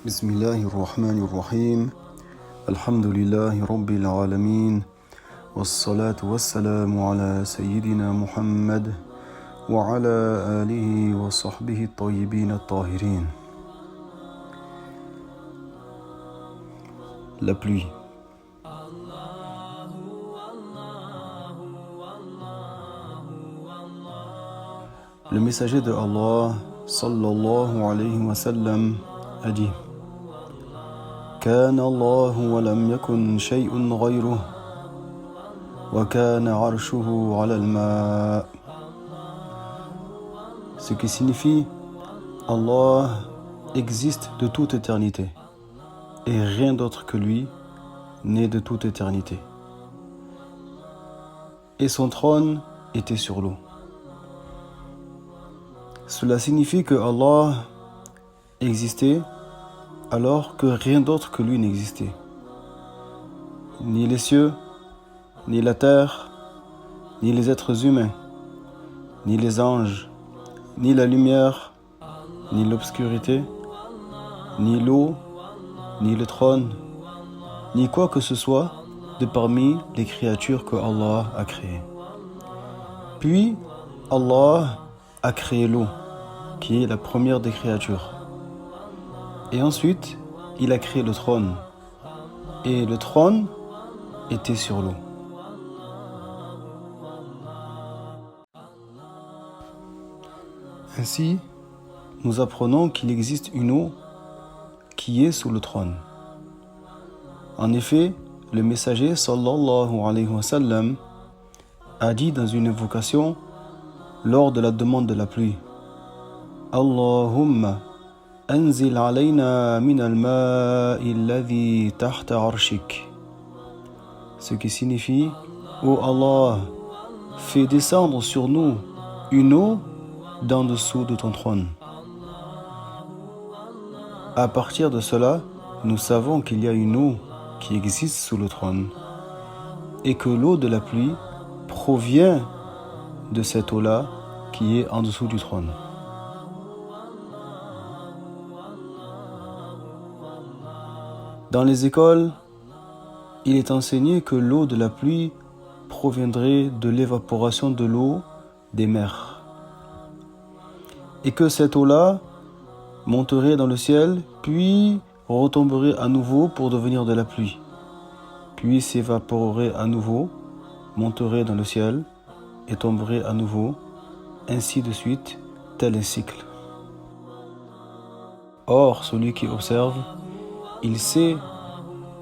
بسم الله الرحمن الرحيم الحمد لله رب العالمين والصلاة والسلام على سيدنا محمد وعلى آله وصحبه الطيبين الطاهرين. La pluie. Le messager de Allah sallallahu alayhi wa sallam a dit: كان الله ولم يكن شيء غيره وكان عرشه على الماء. Ce qui signifie Allah existe de toute éternité et rien d'autre que lui n'est de toute éternité. Et son trône était sur l'eau. Cela signifie que Allah existait alors que rien d'autre que lui n'existait. Ni les cieux, ni la terre, ni les êtres humains, ni les anges, ni la lumière, ni l'obscurité, ni l'eau, ni le trône, ni quoi que ce soit de parmi les créatures que Allah a créées. Puis Allah a créé l'eau, qui est la première des créatures. Et ensuite, il a créé le trône. Et le trône était sur l'eau. Ainsi, nous apprenons qu'il existe une eau qui est sous le trône. En effet, le messager sallallahu alayhi wa sallam a dit dans une invocation lors de la demande de la pluie: Allahumma أنزل علينا من الماء الذي تحت عرشك. Ce qui signifie: Ô Allah, fais descendre sur nous une eau d'en dessous de ton trône. À partir de cela, nous savons qu'il y a une eau qui existe sous le trône et que l'eau de la pluie provient de cette eau-là qui est en dessous du trône. Dans les écoles, il est enseigné que l'eau de la pluie proviendrait de l'évaporation de l'eau des mers et que cette eau-là monterait dans le ciel, puis retomberait à nouveau pour devenir de la pluie, puis s'évaporerait à nouveau, monterait dans le ciel et tomberait à nouveau, ainsi de suite, tel un cycle. Or, celui qui observe, il sait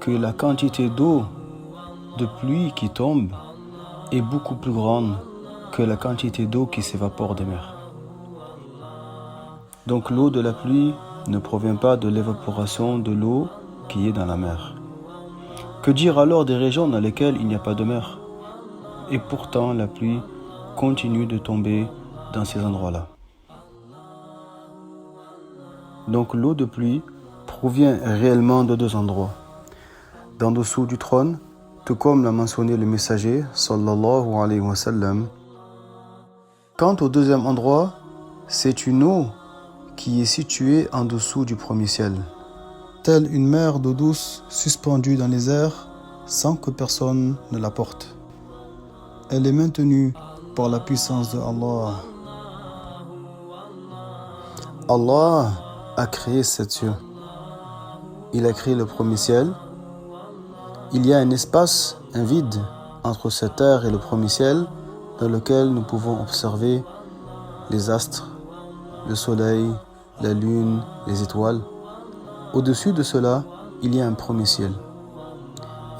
que la quantité d'eau de pluie qui tombe est beaucoup plus grande que la quantité d'eau qui s'évapore des mers. Donc l'eau de la pluie ne provient pas de l'évaporation de l'eau qui est dans la mer. Que dire alors des régions dans lesquelles il n'y a pas de mer? Et pourtant la pluie continue de tomber dans ces endroits-là. Donc l'eau de pluie provient réellement de deux endroits. D'en dessous du trône, tout comme l'a mentionné le messager sallallahu alayhi wa sallam. Quant au deuxième endroit, c'est une eau qui est située en dessous du premier ciel, telle une mer d'eau douce suspendue dans les airs sans que personne ne la porte. Elle est maintenue par la puissance de Allah. Allah a créé sept cieux. Il a créé le premier ciel. Il y a un espace, un vide, entre cette terre et le premier ciel, dans lequel nous pouvons observer les astres, le soleil, la lune, les étoiles. Au-dessus de cela, il y a un premier ciel.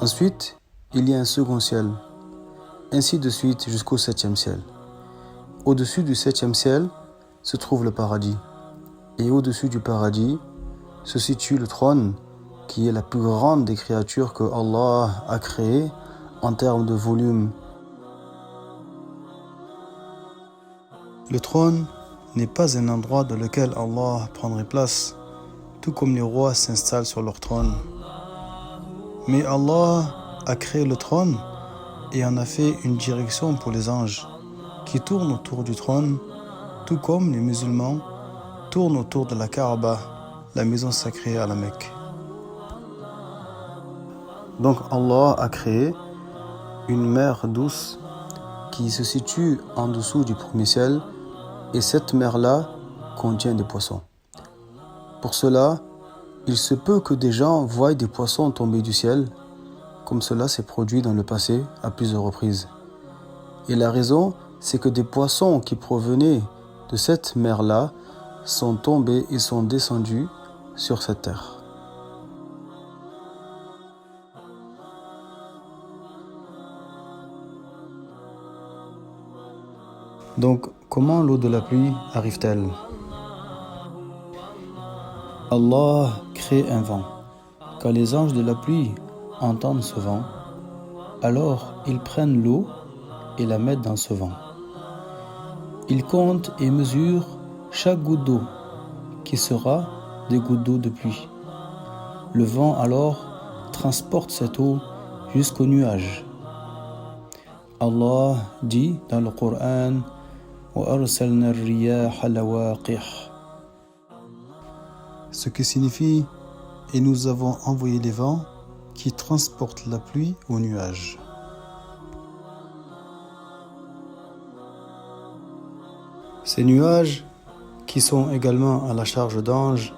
Ensuite, il y a un second ciel, ainsi de suite jusqu'au septième ciel. Au-dessus du septième ciel se trouve le paradis. Et au-dessus du paradis se situe le trône, qui est la plus grande des créatures que Allah a créées en termes de volume. Le trône n'est pas un endroit dans lequel Allah prendrait place, tout comme les rois s'installent sur leur trône. Mais Allah a créé le trône et en a fait une direction pour les anges, qui tournent autour du trône, tout comme les musulmans tournent autour de la Kaaba, la maison sacrée à la Mecque. Donc Allah a créé une mer douce qui se situe en dessous du premier ciel, et cette mer-là contient des poissons. Pour cela, il se peut que des gens voient des poissons tomber du ciel, comme cela s'est produit dans le passé à plusieurs reprises. Et la raison, c'est que des poissons qui provenaient de cette mer-là sont tombés et sont descendus sur cette terre. Donc, comment l'eau de la pluie arrive-t-elle? Allah crée un vent. Quand les anges de la pluie entendent ce vent, alors ils prennent l'eau et la mettent dans ce vent. Ils comptent et mesurent chaque goutte d'eau, qui sera des gouttes d'eau de pluie. Le vent alors transporte cette eau jusqu'aux nuages. Allah dit dans le Coran: وَأَرْسَلْنَا الرِّيَاحَ لَوَاقِحَ. Ce qui signifie: et nous avons envoyé les vents qui transportent la pluie aux nuages. Ces nuages, qui sont également à la charge d'anges,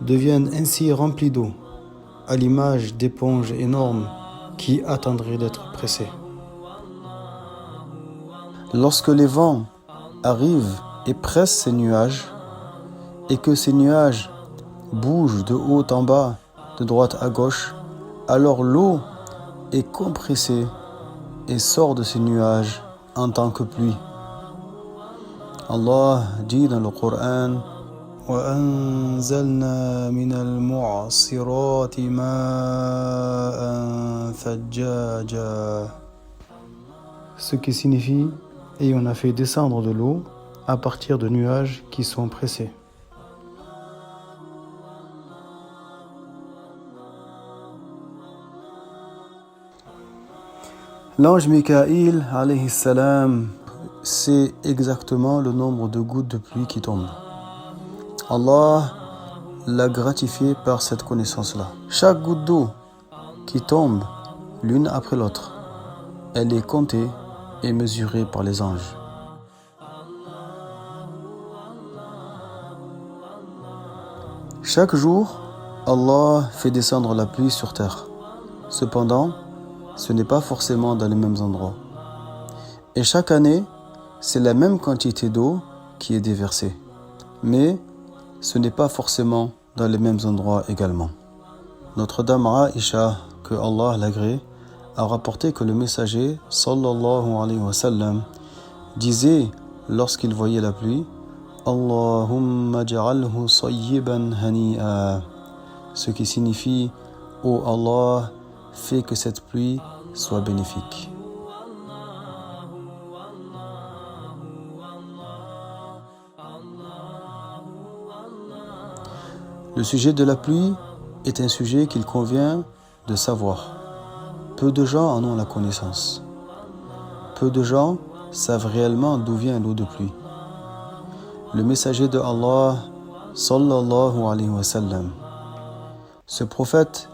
deviennent ainsi remplis d'eau, à l'image d'éponges énormes qui attendraient d'être pressées. Lorsque les vents arrivent et pressent ces nuages, et que ces nuages bougent de haut en bas, de droite à gauche, alors l'eau est compressée et sort de ces nuages en tant que pluie. Allah dit dans le Coran: وَأَنزَلْنَا مِنَ الْمُعْصِرَاتِ مَاءً ثَجَّاجًا. Ce qui signifie: et on a fait descendre de l'eau à partir de nuages qui sont pressés. L'ange Mikaïl, alayhi salam, sait exactement le nombre de gouttes de pluie qui tombent. Allah l'a gratifié par cette connaissance-là. Chaque goutte d'eau qui tombe l'une après l'autre, elle est comptée et mesurée par les anges. Chaque jour, Allah fait descendre la pluie sur terre. Cependant, ce n'est pas forcément dans les mêmes endroits. Et chaque année, c'est la même quantité d'eau qui est déversée. Mais ce n'est pas forcément dans les mêmes endroits également. Notre dame Aïcha, que Allah l'agrée, a rapporté que le messager, sallallahu alayhi wa sallam, disait lorsqu'il voyait la pluie: Allahumma ja'alhu sayyiban hani'a, ce qui signifie: ô Allah, fais que cette pluie soit bénéfique. Le sujet de la pluie est un sujet qu'il convient de savoir. Peu de gens en ont la connaissance. Peu de gens savent réellement d'où vient l'eau de pluie. Le messager de Allah, sallallahu alayhi wa sallam, ce prophète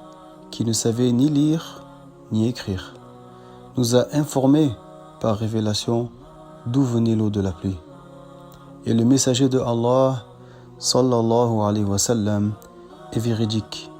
qui ne savait ni lire ni écrire, nous a informés par révélation d'où venait l'eau de la pluie. Et le messager de Allah, sallallahu alayhi wa sallam, est véridique.